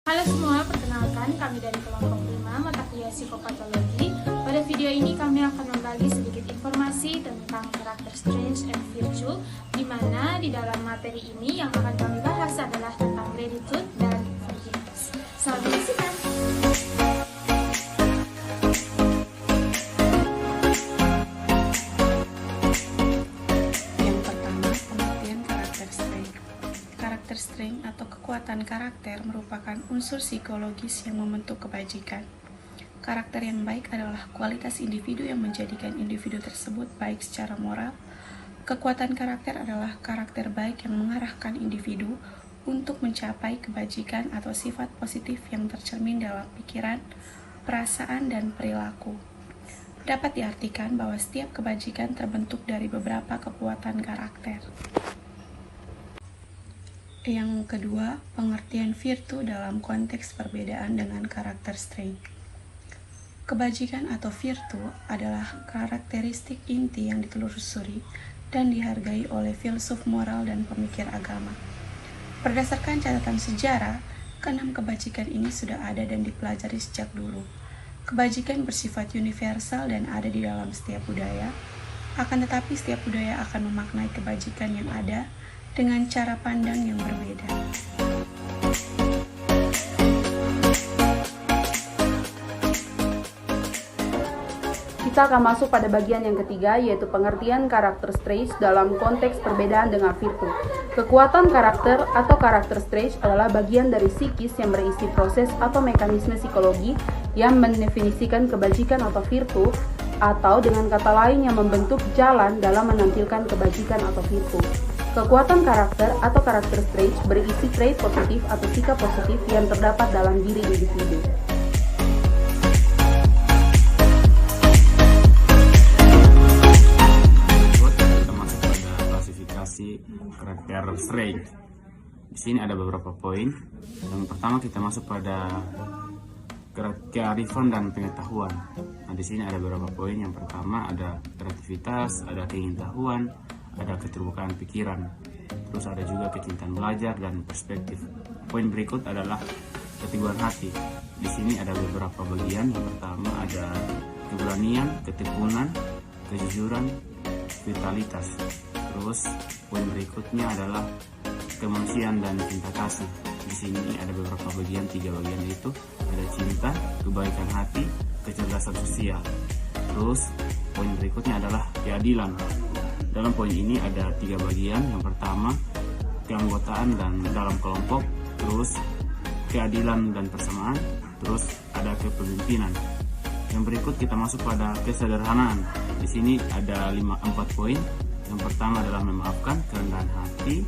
Halo semua, perkenalkan kami dari kelompok 5 mata kuliah psikopatologi. Pada video ini kami akan membagi sedikit informasi tentang karakter Strange and Virtue, di mana di dalam materi ini yang akan kami bahas adalah tentang gratitude dan forgiveness. Selamat menyaksikan. Yang pertama, pengertian karakter strength. Karakter strength atau kekuatan karakter merupakan unsur psikologis yang membentuk kebajikan. Karakter yang baik adalah kualitas individu yang menjadikan individu tersebut baik secara moral. Kekuatan karakter adalah karakter baik yang mengarahkan individu untuk mencapai kebajikan atau sifat positif yang tercermin dalam pikiran, perasaan, dan perilaku. Dapat diartikan bahwa setiap kebajikan terbentuk dari beberapa kekuatan karakter. Yang kedua, pengertian virtue dalam konteks perbedaan dengan karakter strength. Kebajikan atau virtue adalah karakteristik inti yang ditelusuri dan dihargai oleh filsuf moral dan pemikir agama. Berdasarkan catatan sejarah, keenam kebajikan ini sudah ada dan dipelajari sejak dulu. Kebajikan bersifat universal dan ada di dalam setiap budaya, akan tetapi setiap budaya akan memaknai kebajikan yang ada dengan cara pandang yang berbeda. Kita akan masuk pada bagian yang ketiga, yaitu pengertian karakter Strange dalam konteks perbedaan dengan virtue. Kekuatan karakter atau karakter Strange adalah bagian dari psikis yang berisi proses atau mekanisme psikologi yang mendefinisikan kebajikan atau virtue, atau dengan kata lain yang membentuk jalan dalam menampilkan kebajikan atau virtue. Kekuatan karakter atau karakter Strange berisi trait positif atau sikap positif yang terdapat dalam diri individu. Kita masuk pada klasifikasi karakter Strange. Di sini ada beberapa poin. Yang pertama kita masuk pada kearifan dan pengetahuan. Nah, di sini ada beberapa poin. Yang pertama ada kreativitas, ada keingintahuan, ada keterbukaan pikiran, terus ada juga kecintaan belajar dan perspektif. Poin berikut adalah keteguhan hati. Di sini ada beberapa bagian. Yang pertama ada keberanian, ketekunan, kejujuran, vitalitas. Terus poin berikutnya adalah kemanusiaan dan cinta kasih. Di sini ada beberapa bagian, 3 bagian, yaitu ada cinta, kebaikan hati, kecerdasan sosial. Terus poin berikutnya adalah keadilan. Dalam poin ini ada 3 bagian. Yang pertama keanggotaan dan dalam kelompok, terus keadilan dan persamaan, terus ada kepemimpinan. Yang berikut kita masuk pada kesederhanaan. Di sini ada 4 poin. Yang pertama adalah memaafkan, kerendahan hati,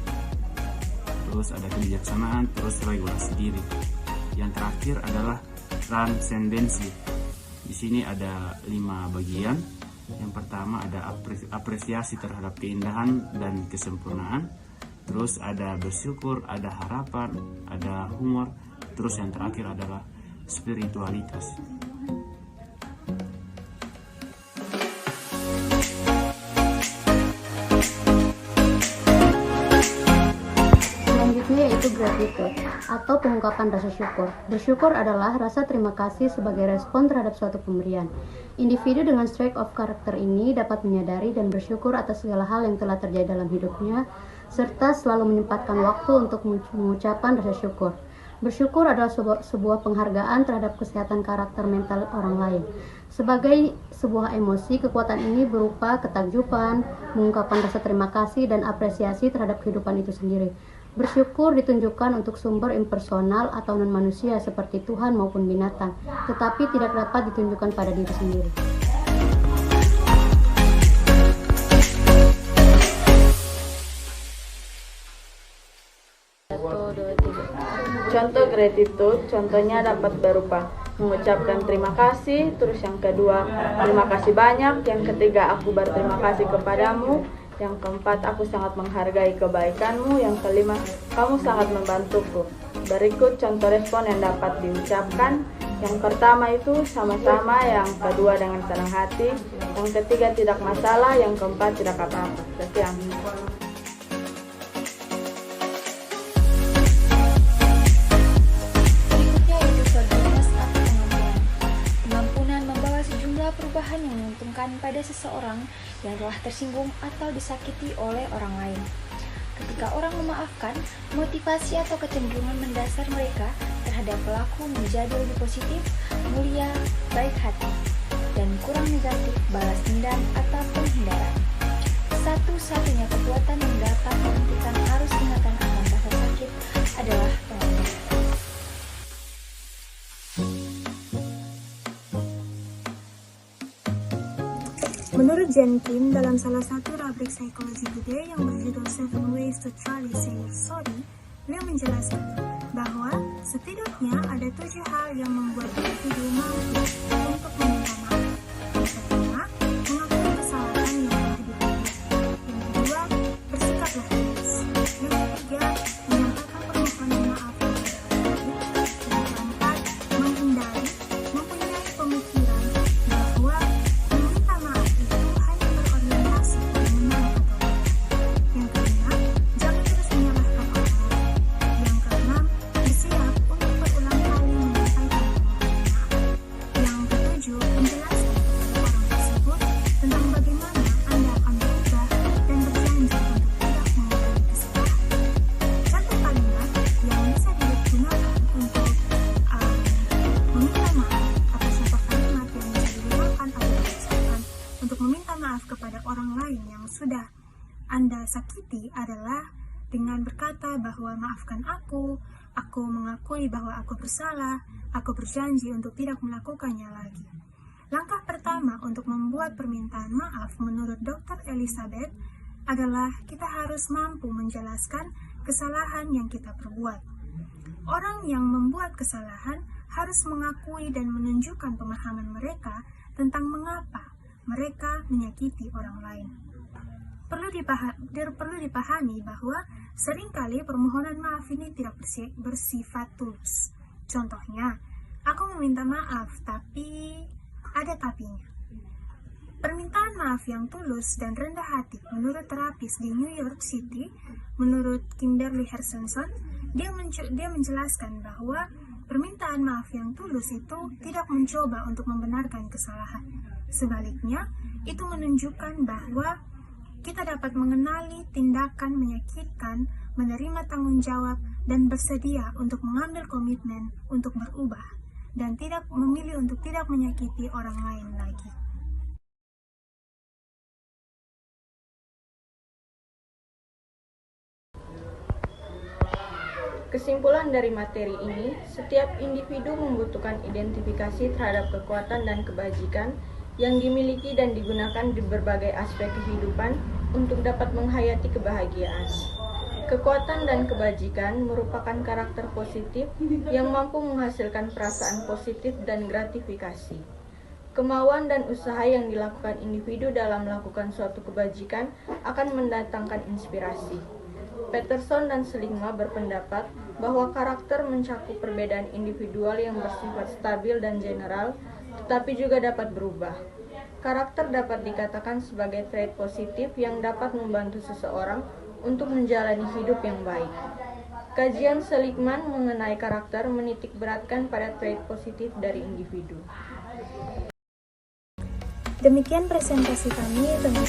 terus ada kebijaksanaan, terus regulasi diri. Yang terakhir adalah transendensi. Di sini ada 5 bagian. Yang pertama ada apresiasi terhadap keindahan dan kesempurnaan, terus ada bersyukur, ada harapan, ada humor, terus yang terakhir adalah spiritualitas. Selanjutnya yaitu gratitude atau pengungkapan rasa syukur. Bersyukur adalah rasa terima kasih sebagai respon terhadap suatu pemberian. Individu dengan streak of karakter ini dapat menyadari dan bersyukur atas segala hal yang telah terjadi dalam hidupnya, serta selalu menyempatkan waktu untuk mengucapkan rasa syukur. Bersyukur adalah sebuah penghargaan terhadap kesehatan karakter mental orang lain. Sebagai sebuah emosi, kekuatan ini berupa ketakjuban, mengungkapkan rasa terima kasih, dan apresiasi terhadap kehidupan itu sendiri. Bersyukur ditunjukkan untuk sumber impersonal atau non-manusia seperti Tuhan maupun binatang, tetapi tidak dapat ditunjukkan pada diri sendiri. Contoh gratitude, contohnya dapat berupa mengucapkan terima kasih, terus yang kedua terima kasih banyak, yang ketiga aku berterima kasih kepadamu, yang keempat aku sangat menghargai kebaikanmu, yang kelima kamu sangat membantuku. Berikut contoh respon yang dapat diucapkan. Yang pertama itu sama-sama, yang kedua dengan senang hati, yang ketiga tidak masalah, yang keempat tidak apa-apa. Sekian. seseorang yang telah tersinggung atau disakiti oleh orang lain. Ketika orang memaafkan, motivasi atau kecenderungan mendasar mereka terhadap pelaku menjadi lebih positif, mulia, baik hati, dan kurang negatif balas dendam atau penghindaran. Satu-satunya kekuatan yang dapat menghentikan arus ingatan akan rasa sakit adalah pengakuan. Menurut Jenkins, dalam salah satu rubrik psikologi gede yang berjudul 7 Ways to Truly Say Sorry, beliau menjelaskan bahwa setidaknya ada 7 hal yang membuat individu mampu untuk meminta maaf. Yang pertama, mengakui kesalahan yang telah dibuat. Yang kedua, bersikaplah tegas. Yang ketiga, menyampaikan permohonan maaf kepada orang lain. Yang keempat, menghindari, mempunyai pemikiran bahwa meminta maaf itu hanya berorientasi pada menang atau kalah. Yang kelima, jangan terus menyalahkan orang lain. Yang keenam, bersiap untuk berulang kali menyampaikan permohonan maaf. Yang ketujuh, menjelaskan kepada orang tersebut tentang bagaimana Anda akan berubah dan berjanji untuk tidak mengulangi kesalahan. Contoh kalimat yang bisa digunakan untuk meminta maaf atau contoh kalimat yang bisa digunakan atau diucapkan untuk meminta maaf kepada orang lain yang sudah Anda sakiti adalah dengan berkata bahwa maafkan aku mengakui bahwa aku bersalah, aku berjanji untuk tidak melakukannya lagi. Langkah pertama untuk membuat permintaan maaf menurut Dr. Elizabeth adalah kita harus mampu menjelaskan kesalahan yang kita perbuat. Orang yang membuat kesalahan harus mengakui dan menunjukkan pemahaman mereka tentang mengapa mereka menyakiti orang lain. Perlu dipahami bahwa seringkali permohonan maaf ini tidak bersifat tulus. Contohnya, aku meminta maaf tapi ada tapinya. Permintaan maaf yang tulus dan rendah hati menurut terapis di New York City, menurut Kimberly Hersenson, dia menjelaskan bahwa permintaan maaf yang tulus itu tidak mencoba untuk membenarkan kesalahan. Sebaliknya, itu menunjukkan bahwa kita dapat mengenali tindakan menyakitkan, menerima tanggung jawab, dan bersedia untuk mengambil komitmen untuk berubah, dan tidak memilih untuk tidak menyakiti orang lain lagi. Kesimpulan dari materi ini, setiap individu membutuhkan identifikasi terhadap kekuatan dan kebajikan yang dimiliki dan digunakan di berbagai aspek kehidupan untuk dapat menghayati kebahagiaan. Kekuatan dan kebajikan merupakan karakter positif yang mampu menghasilkan perasaan positif dan gratifikasi. Kemauan dan usaha yang dilakukan individu dalam melakukan suatu kebajikan akan mendatangkan inspirasi. Peterson dan Seligman berpendapat bahwa karakter mencakup perbedaan individual yang bersifat stabil dan general, tetapi juga dapat berubah. Karakter dapat dikatakan sebagai trait positif yang dapat membantu seseorang untuk menjalani hidup yang baik. Kajian Seligman mengenai karakter menitik beratkan pada trait positif dari individu. Demikian presentasi kami tentang